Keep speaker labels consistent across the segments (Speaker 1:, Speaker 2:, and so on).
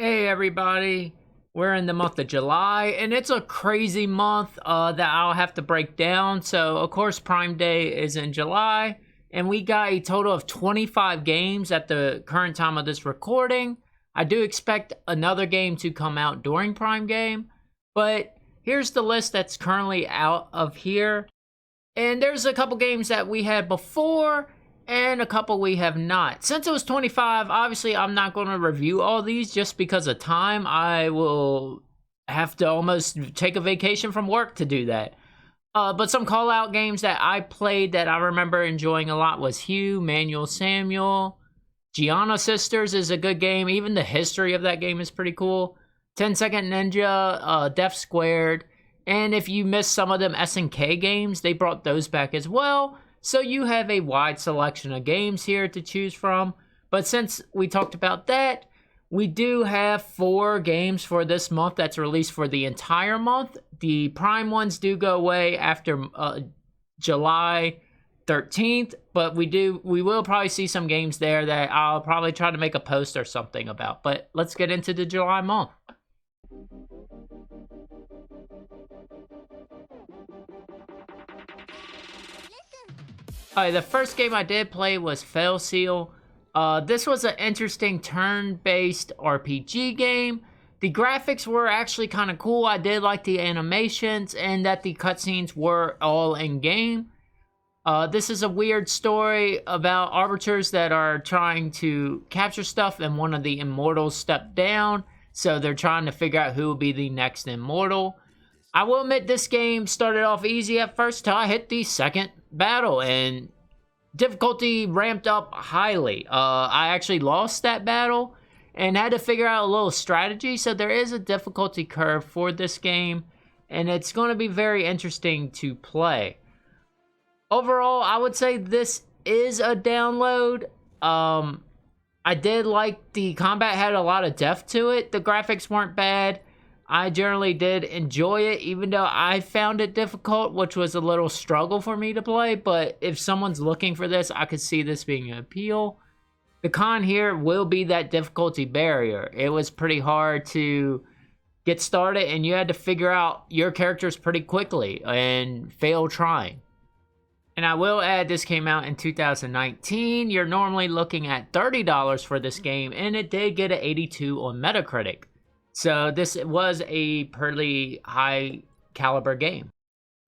Speaker 1: Hey everybody, we're in the month of July and it's a crazy month that I'll have to break down. So of course Prime Day is in July and we got a total of 25 games at the current time of this recording. I do expect another game to come out during Prime Game, but here's the list that's currently out of here. And there's a couple games that we had before and a couple we have not. Since it was 25, obviously I'm not going to review all these just because of time. I will have to almost take a vacation from work to do that. But some call out games that I played that I remember enjoying a lot was Hugh, Manuel Samuel. Gianna Sisters is a good game. Even the history of that game is pretty cool. 10 Second Ninja, Death Squared. And if you missed some of them SNK games, they brought those back as well. So you have a wide selection of games here to choose from. But since we talked about that, we do have 4 games for this month that's released for the entire month. The Prime ones do go away after July 13th, but we will probably see some games there that I'll probably try to make a post or something about. But let's get into the July month. Alright, the first game I did play was Fail Seal. This was an interesting turn-based RPG game. The graphics were actually kind of cool. I did like the animations and that the cutscenes were all in-game. This is a weird story about arbiters that are trying to capture stuff and one of the immortals stepped down. So they're trying to figure out who will be the next immortal. I will admit this game started off easy at first till I hit the second battle and difficulty ramped up highly. I actually lost that battle and had to figure out a little strategy. So there is a difficulty curve for this game and it's going to be very interesting to play. Overall, I would say this is a download. I did like the combat had a lot of depth to it. The graphics weren't bad. I generally did enjoy it, even though I found it difficult, which was a little struggle for me to play. But if someone's looking for this, I could see this being an appeal. The con here will be that difficulty barrier. It was pretty hard to get started, and you had to figure out your characters pretty quickly and fail trying. And I will add, this came out in 2019. You're normally looking at $30 for this game, and it did get an 82 on Metacritic. So this was a pretty high caliber game.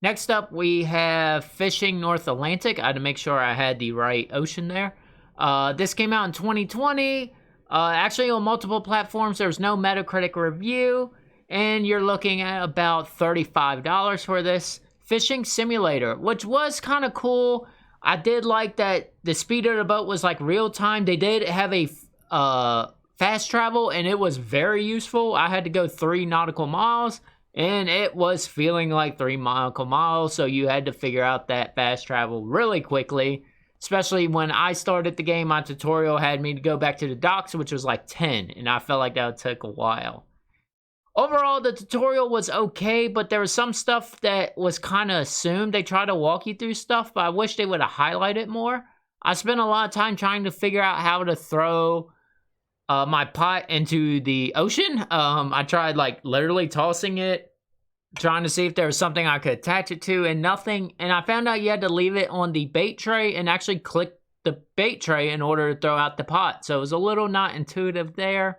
Speaker 1: Next up, we have Fishing North Atlantic. I had to make sure I had the right ocean there. This came out in 2020. Actually on multiple platforms. There's no Metacritic review. And you're looking at about $35 for this fishing simulator, which was kind of cool. I did like that the speed of the boat was like real time. They did have a fast travel and it was very useful. I had to go 3 nautical miles and it was feeling like 3 nautical miles, so you had to figure out that fast travel really quickly, especially when I started the game. My tutorial had me to go back to the docks, which was like 10, and I felt like that would take a while. Overall, the tutorial was okay, but there was some stuff that was kind of assumed. They tried to walk you through stuff, but I wish they would have highlighted more. I spent a lot of time trying to figure out how to throw my pot into the ocean. I tried like literally tossing it, trying to see if there was something I could attach it to, and nothing. And I found out you had to leave it on the bait tray and actually click the bait tray in order to throw out the pot. So it was a little not intuitive there.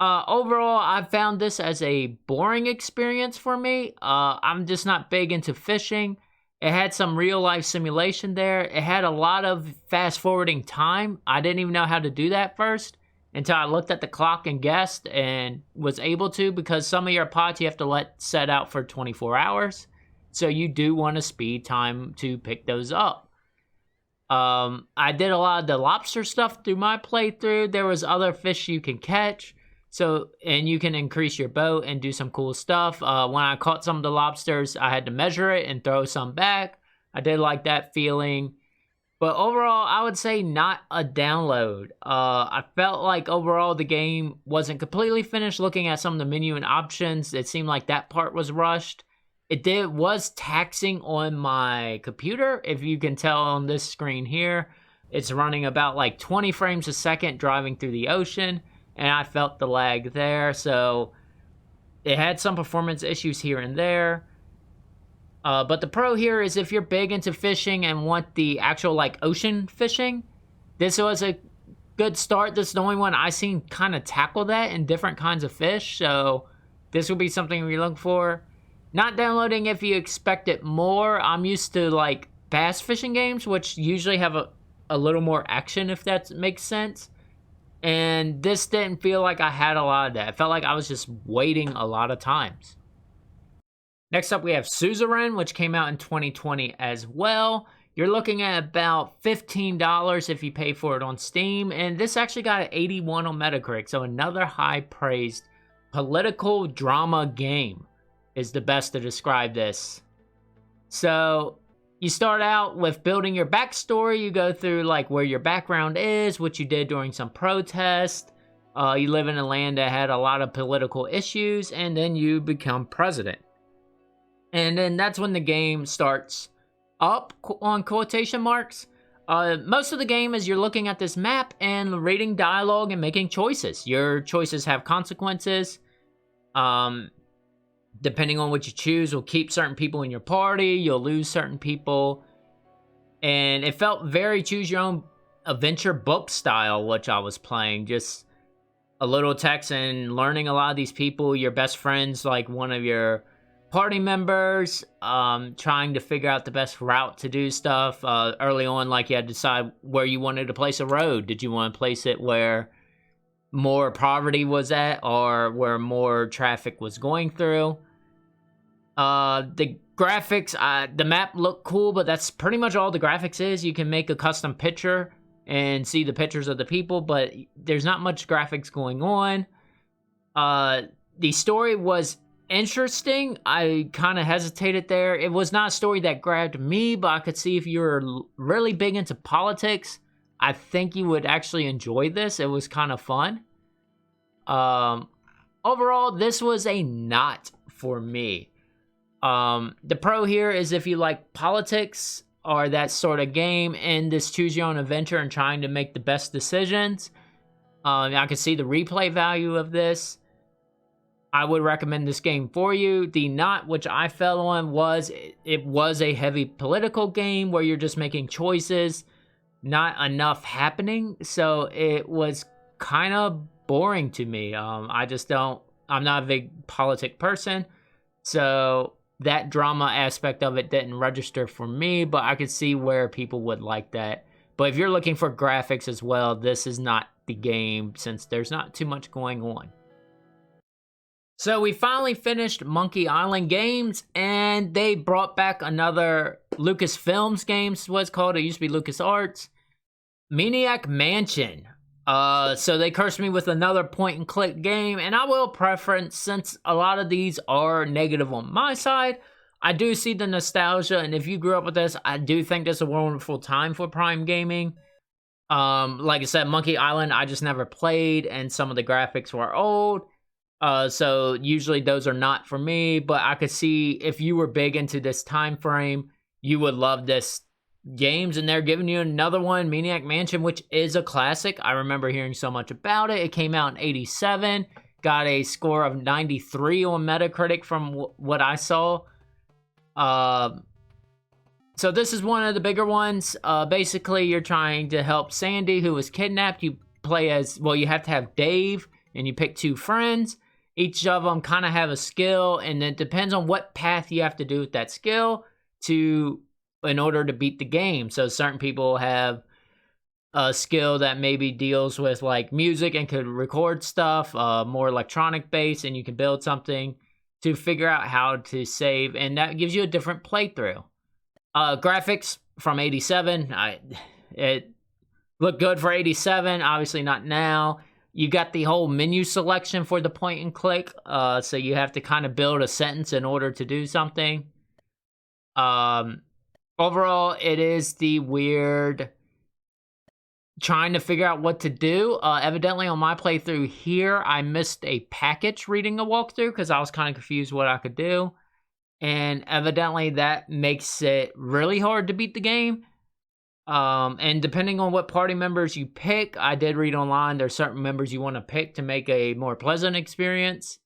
Speaker 1: Overall, I found this as a boring experience for me. I'm just not big into fishing. It had some real life simulation there. It had a lot of fast forwarding time. I didn't even know how to do that first until I looked at the clock and guessed and was able to, because some of your pots you have to let set out for 24 hours. So you do want a speed time to pick those up. I did a lot of the lobster stuff through my playthrough. There was other fish you can catch. So, and you can increase your boat and do some cool stuff. When I caught some of the lobsters, I had to measure it and throw some back. I did like that feeling. But overall, I would say not a download. I felt like overall the game wasn't completely finished. Looking at some of the menu and options, it seemed like that part was rushed. It was taxing on my computer. If you can tell on this screen here, it's running about like 20 frames a second driving through the ocean. and I felt the lag there, so it had some performance issues here and there. But the pro here is if you're big into fishing and want the actual, like, ocean fishing, this was a good start. This is the only one I seen kind of tackle that in different kinds of fish, so this would be something we look for. Not downloading if you expect it more. I'm used to, like, bass fishing games, which usually have a little more action, if that makes sense. And this didn't feel like I had a lot of that. It felt like I was just waiting a lot of times. Next up, we have Suzerain, which came out in 2020 as well. You're looking at about $15 if you pay for it on Steam. And this actually got an 81 on Metacritic, so another high-praised political drama game is the best to describe this. So you start out with building your backstory. You go through, like, where your background is, what you did during some protest. You live in a land that had a lot of political issues, and then you become president. And then that's when the game starts up, on quotation marks. Most of the game is you're looking at this map and reading dialogue and making choices. Your choices have consequences. Depending on what you choose, will keep certain people in your party. You'll lose certain people. And it felt very choose your own adventure book style, which I was playing. Just a little text and learning a lot of these people. Your best friends, like one of your party members, trying to figure out the best route to do stuff. Early on, like, you had to decide where you wanted to place a road. Did you want to place it where more poverty was at, or where more traffic was going through? The graphics, the map looked cool, but that's pretty much all the graphics is. You can make a custom picture and see the pictures of the people, but there's not much graphics going on. The story was interesting. I kind of hesitated there. It was not a story that grabbed me, but I could see if you're really big into politics, I think you would actually enjoy this. It was kind of fun. Overall, this was a not for me. The pro here is if you like politics or that sort of game and this choose your own adventure and trying to make the best decisions. I could see the replay value of this. I would recommend this game for you. The not, which I fell on, was it was a heavy political game where you're just making choices, not enough happening. So it was kind of boring to me. I'm not a big politic person. So that drama aspect of it didn't register for me, but I could see where people would like that. But if you're looking for graphics as well, this is not the game since there's not too much going on. So we finally finished Monkey Island Games, and they brought back another Lucasfilms games, what's called. It used to be LucasArts. Maniac Mansion. So they cursed me with another point-and-click game, and I will preference, since a lot of these are negative on my side, I do see the nostalgia, and if you grew up with this, I do think this is a wonderful time for Prime Gaming. Like I said, Monkey Island, I just never played, and some of the graphics were old. So usually those are not for me, but I could see if you were big into this time frame, you would love this games, and they're giving you another one, Maniac Mansion, which is a classic. I remember hearing so much about it. It came out in 87, got a score of 93 on Metacritic from what I saw. So this is one of the bigger ones. Basically, you're trying to help Sandy, who was kidnapped. You play as, well, you have to have Dave, and you pick two friends. Each of them kind of have a skill, and it depends on what path you have to do with that skill in order to beat the game. So certain people have a skill that maybe deals with, like, music and could record stuff, more electronic based, and you can build something to figure out how to save, and that gives you a different playthrough. Graphics from 87, it looked good for 87, obviously not now. You got the whole menu selection for the point and click, so you have to kind of build a sentence in order to do something. Overall, it is the weird trying to figure out what to do. Evidently, on my playthrough here, I missed a package reading a walkthrough because I was kind of confused what I could do. And evidently, that makes it really hard to beat the game. And depending on what party members you pick, I did read online, there's certain members you want to pick to make a more pleasant experience.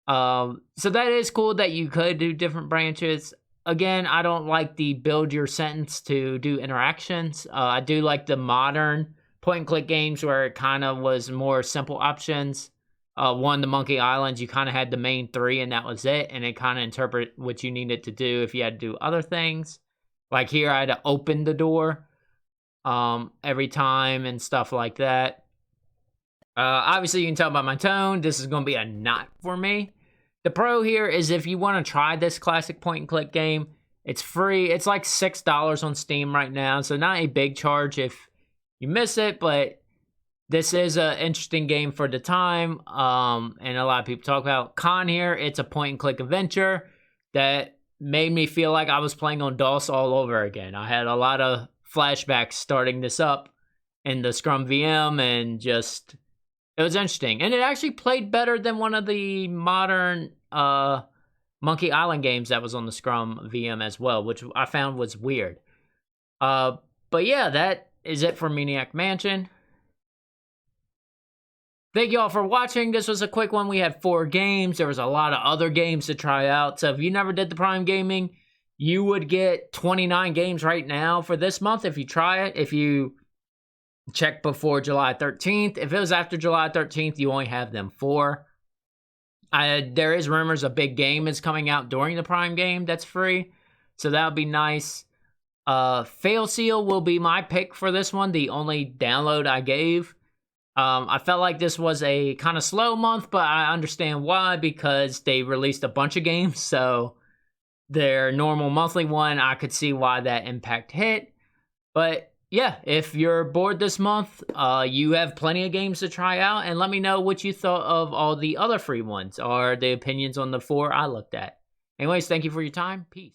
Speaker 1: So that is cool that you could do different branches. Again, I don't like the build your sentence to do interactions. I do like the modern point and click games where it kind of was more simple options. The Monkey Islands, you kind of had the main three and that was it, and it kind of interpret what you needed to do if you had to do other things. Like here, I had to open the door every time and stuff like that. Obviously, you can tell by my tone, this is going to be a not for me. The pro here is if you want to try this classic point and click game, it's free. It's like $6 on Steam right now, so not a big charge if you miss it, but this is an interesting game for the time, and a lot of people talk about. Con here, it's a point and click adventure that made me feel like I was playing on DOS all over again. I had a lot of flashbacks starting this up in the Scrum VM, and just, it was interesting. And it actually played better than one of the modern Monkey Island games that was on the Scrum VM as well, which I found was weird. But yeah, that is it for Maniac Mansion. Thank you all for watching. This was a quick one. We had 4 games. There was a lot of other games to try out. So if you never did the Prime Gaming, you would get 29 games right now for this month if you try it. If you check before July 13th. If it was after July 13th, you only have them 4. There is rumors a big game is coming out during the Prime game that's free. So that would be nice. Fail Seal will be my pick for this one. The only download I gave. I felt like this was a kind of slow month, but I understand why, because they released a bunch of games, so their normal monthly one, I could see why that impact hit. But yeah, if you're bored this month, you have plenty of games to try out, and let me know what you thought of all the other free ones, or the opinions on the 4 I looked at. Anyways, thank you for your time. Peace.